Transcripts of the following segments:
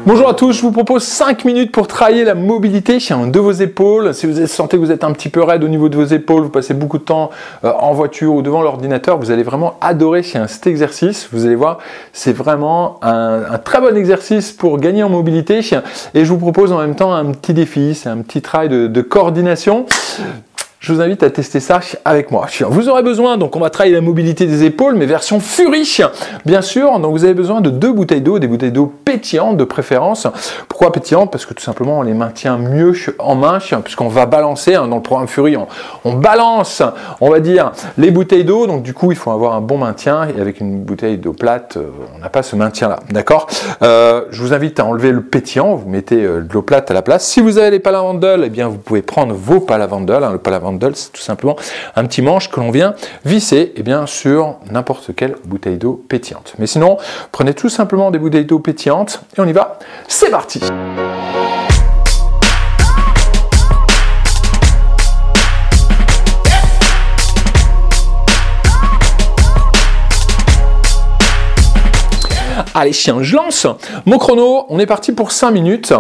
Bonjour à tous, je vous propose 5 minutes pour travailler la mobilité de vos épaules. Si vous sentez que vous êtes un petit peu raide au niveau de vos épaules, vous passez beaucoup de temps en voiture ou devant l'ordinateur, vous allez vraiment adorer cet exercice. Vous allez voir, c'est vraiment un très bon exercice pour gagner en mobilité. Et je vous propose en même temps un petit défi, c'est un petit travail de coordination. Je vous invite à tester ça avec moi. Vous aurez besoin, donc on va travailler la mobilité des épaules, mais version furie, bien sûr. Donc vous avez besoin de 2 bouteilles d'eau, des bouteilles d'eau pétillantes de préférence. Pourquoi pétillantes? Parce que tout simplement on les maintient mieux en main, puisqu'on va balancer, dans le programme Furie, on balance, on va dire, les bouteilles d'eau. Donc du coup il faut avoir un bon maintien, et avec une bouteille d'eau plate, on n'a pas ce maintien-là, d'accord? Je vous invite à enlever le pétillant, vous mettez de l'eau plate à la place. Si vous avez les palavandles, eh bien vous pouvez prendre vos palavandles, le palavandle, c'est tout simplement un petit manche que l'on vient visser sur n'importe quelle bouteille d'eau pétillante. Mais sinon, prenez tout simplement des bouteilles d'eau pétillantes et on y va. C'est parti! Allez je lance mon chrono, on est parti pour 5 minutes.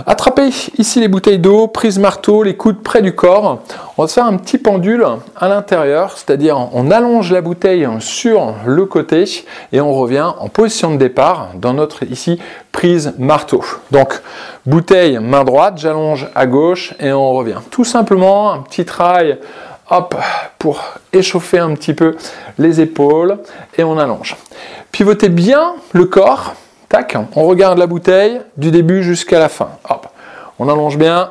Attrapez ici les bouteilles d'eau, prise marteau, les coudes près du corps. On va faire un petit pendule à l'intérieur, c'est-à-dire on allonge la bouteille sur le côté et on revient en position de départ dans notre ici prise marteau. Donc bouteille main droite, j'allonge à gauche et on revient. Tout simplement un petit travail pour échauffer un petit peu les épaules et on allonge. Pivotez bien le corps, tac, on regarde la bouteille du début jusqu'à la fin. On allonge bien,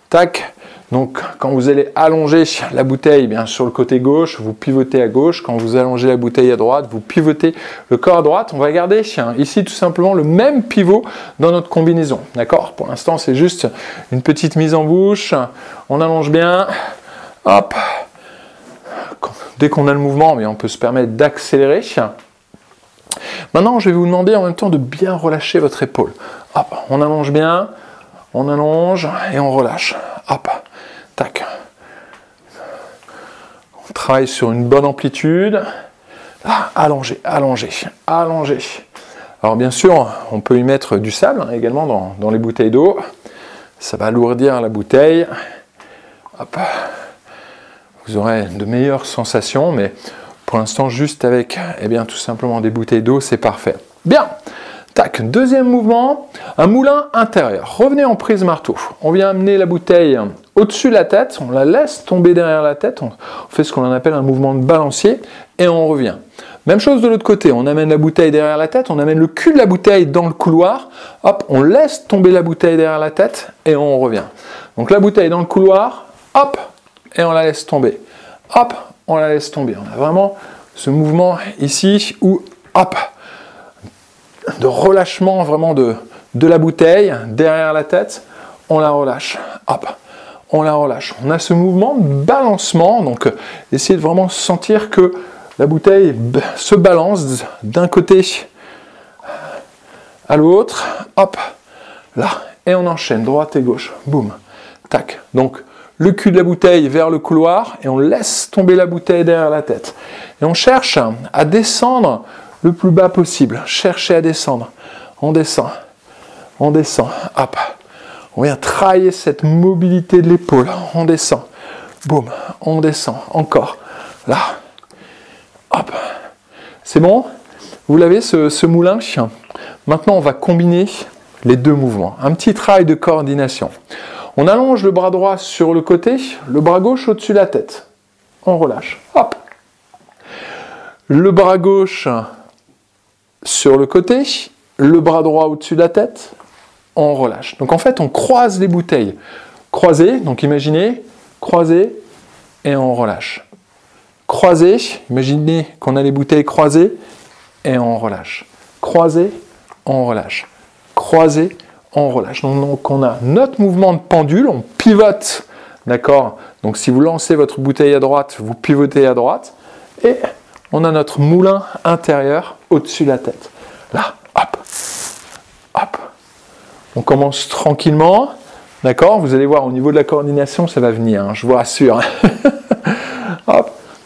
tac. Donc quand vous allez allonger la bouteille sur le côté gauche, vous pivotez à gauche. Quand vous allongez la bouteille à droite, vous pivotez le corps à droite. On va garder ici tout simplement le même pivot dans notre combinaison. D'accord? Pour l'instant, c'est juste une petite mise en bouche. On allonge bien. Hop. Dès qu'on a le mouvement, on peut se permettre d'accélérer. Maintenant, je vais vous demander en même temps de bien relâcher votre épaule. On allonge bien, on allonge et on relâche. Tac. On travaille sur une bonne amplitude. Allongez, allongez, allongez. Alors bien sûr, on peut y mettre du sable également dans les bouteilles d'eau. Ça va alourdir la bouteille. Vous aurez de meilleures sensations, mais pour l'instant, juste avec tout simplement des bouteilles d'eau, c'est parfait. Bien, tac, deuxième mouvement, un moulin intérieur. Revenez en prise marteau. On vient amener la bouteille au-dessus de la tête, on la laisse tomber derrière la tête, on fait ce qu'on appelle un mouvement de balancier et on revient. Même chose de l'autre côté, on amène la bouteille derrière la tête, on amène le cul de la bouteille dans le couloir, on laisse tomber la bouteille derrière la tête et on revient. Donc la bouteille dans le couloir, et on la laisse tomber. On la laisse tomber. On a vraiment ce mouvement ici où, de relâchement vraiment de la bouteille derrière la tête. On la relâche. On la relâche. On a ce mouvement de balancement. Donc, essayez de vraiment sentir que la bouteille se balance d'un côté à l'autre. Là. Et on enchaîne droite et gauche. Boum. Tac. Donc, le cul de la bouteille vers le couloir et on laisse tomber la bouteille derrière la tête. Et on cherche à descendre le plus bas possible. Cherchez à descendre. On descend. On descend. On vient travailler cette mobilité de l'épaule. On descend. Boum. On descend. Encore. Là. C'est bon? Vous l'avez ce moulin? Maintenant, on va combiner les deux mouvements. Un petit travail de coordination. On allonge le bras droit sur le côté, le bras gauche au-dessus de la tête. On relâche. Le bras gauche sur le côté, le bras droit au-dessus de la tête. On relâche. Donc en fait, on croise les bouteilles. Croisées, donc imaginez, croisées et on relâche. Croisées, imaginez qu'on a les bouteilles croisées et on relâche. Croisées, on relâche. Croisées, on relâche. Donc on a notre mouvement de pendule, on pivote, d'accord? Donc si vous lancez votre bouteille à droite, vous pivotez à droite, et on a notre moulin intérieur au-dessus de la tête. Là, On commence tranquillement, d'accord? Vous allez voir, au niveau de la coordination, ça va venir, je vous rassure.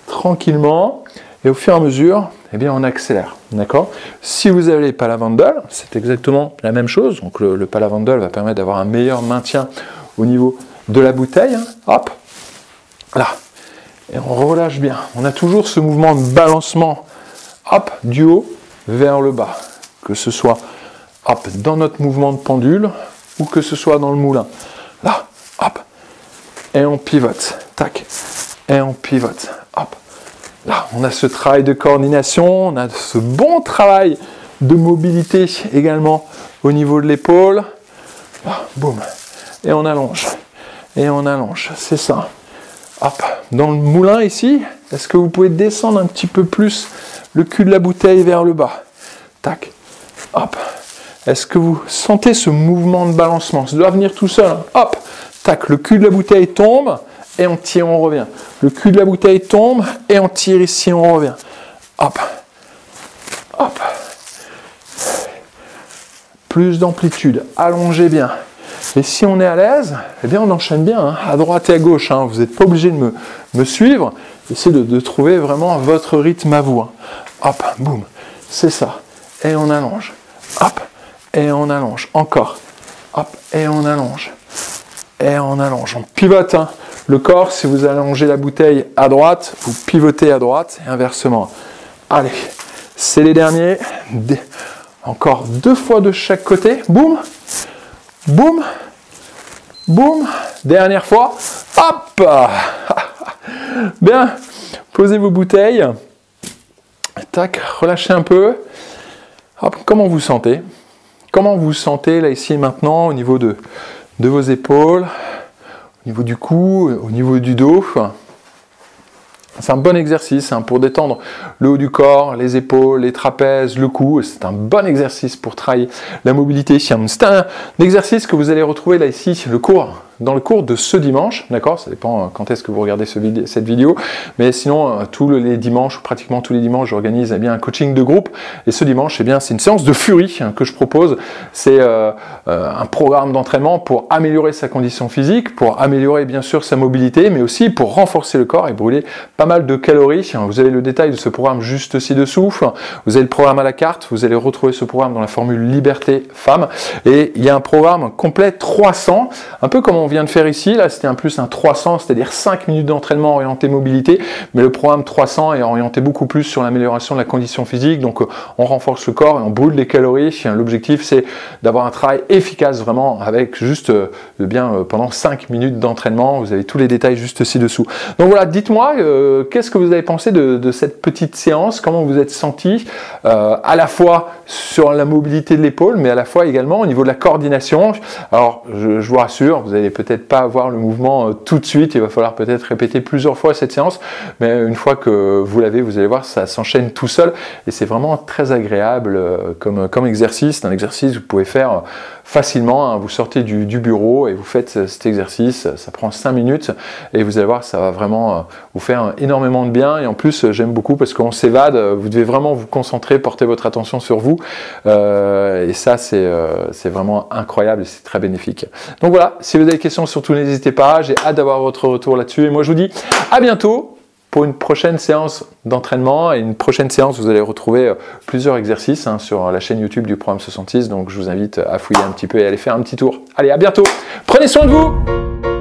Tranquillement, Et au fur et à mesure, eh bien, on accélère. D'accord? Si vous avez les palavandles, c'est exactement la même chose. Donc le palavandle va permettre d'avoir un meilleur maintien au niveau de la bouteille. Hop, là. Et on relâche bien. On a toujours ce mouvement de balancement, hop, du haut vers le bas. Que ce soit, hop, dans notre mouvement de pendule ou que ce soit dans le moulin. Là, hop, et on pivote. Tac, et on pivote. Hop. Là, on a ce travail de coordination, on a ce bon travail de mobilité également au niveau de l'épaule. Boum. Et on allonge. Et on allonge. C'est ça. Hop. Dans le moulin ici, est-ce que vous pouvez descendre un petit peu plus le cul de la bouteille vers le bas? Tac. Hop. Est-ce que vous sentez ce mouvement de balancement? Ça doit venir tout seul. Hein. Hop. Tac. Le cul de la bouteille tombe. Et on tire, on revient. Le cul de la bouteille tombe et on tire ici, on revient. Hop. Hop. Plus d'amplitude. Allongez bien. Et si on est à l'aise, eh bien on enchaîne bien, hein, à droite et à gauche. Hein. Vous n'êtes pas obligé de me suivre. Essayez de trouver vraiment votre rythme à vous. Hein. Hop, boum. C'est ça. Et on allonge. Hop. Et on allonge. Encore. Hop. Et on allonge. Et on allonge. On pivote. Hein. Le corps, si vous allongez la bouteille à droite, vous pivotez à droite et inversement. Allez, c'est les derniers. Encore 2 fois de chaque côté. Boum, boum, boum. Dernière fois. Hop. Bien. Posez vos bouteilles. Tac, relâchez un peu. Hop, comment vous sentez? Comment vous sentez là, ici et maintenant, au niveau de vos épaules? Au niveau du cou, au niveau du dos. C'est un bon exercice hein, pour détendre le haut du corps, les épaules, les trapèzes, le cou. C'est un bon exercice pour travailler la mobilité. C'est un exercice que vous allez retrouver là ici, dans le cours de ce dimanche, d'accord? Ça dépend quand est-ce que vous regardez cette vidéo, mais sinon tous les dimanches, ou pratiquement tous les dimanches, j'organise eh bien un coaching de groupe. Et ce dimanche, eh bien c'est une séance de furie hein, que je propose. C'est un programme d'entraînement pour améliorer sa condition physique, pour améliorer bien sûr sa mobilité, mais aussi pour renforcer le corps et brûler pas mal de calories. Vous avez le détail de ce programme juste ci-dessous. Vous avez le programme à la carte. Vous allez retrouver ce programme dans la formule Liberté Femme. Et il y a un programme complet 300, un peu comme on vient de faire ici. Là, c'était un 300, c'est-à-dire 5 minutes d'entraînement orienté mobilité. Mais le programme 300 est orienté beaucoup plus sur l'amélioration de la condition physique. Donc, on renforce le corps et on brûle des calories. L'objectif, c'est d'avoir un travail efficace vraiment avec juste pendant 5 minutes d'entraînement. Vous avez tous les détails juste ci-dessous. Donc voilà, dites-moi qu'est-ce que vous avez pensé de cette petite séance, comment vous êtes senti à la fois sur la mobilité de l'épaule, mais à la fois également au niveau de la coordination. Alors, je vous rassure, vous n'allez peut-être pas avoir le mouvement tout de suite, il va falloir peut-être répéter plusieurs fois cette séance, mais une fois que vous l'avez, vous allez voir, ça s'enchaîne tout seul, et c'est vraiment très agréable comme exercice. C'est un exercice que vous pouvez faire facilement, hein. Vous sortez du bureau et vous faites cet exercice, ça prend 5 minutes, et vous allez voir, ça va vraiment vous faire énormément de bien. Et en plus, j'aime beaucoup parce qu'on s'évade, vous devez vraiment vous concentrer, porter votre attention sur vous, et ça c'est vraiment incroyable et c'est très bénéfique. Donc voilà, si vous avez des questions, surtout n'hésitez pas, j'ai hâte d'avoir votre retour là-dessus, et moi je vous dis à bientôt pour une prochaine séance d'entraînement. Et une prochaine séance, vous allez retrouver plusieurs exercices hein, sur la chaîne YouTube du programme 66, donc je vous invite à fouiller un petit peu et à aller faire un petit tour. Allez, à bientôt, prenez soin de vous.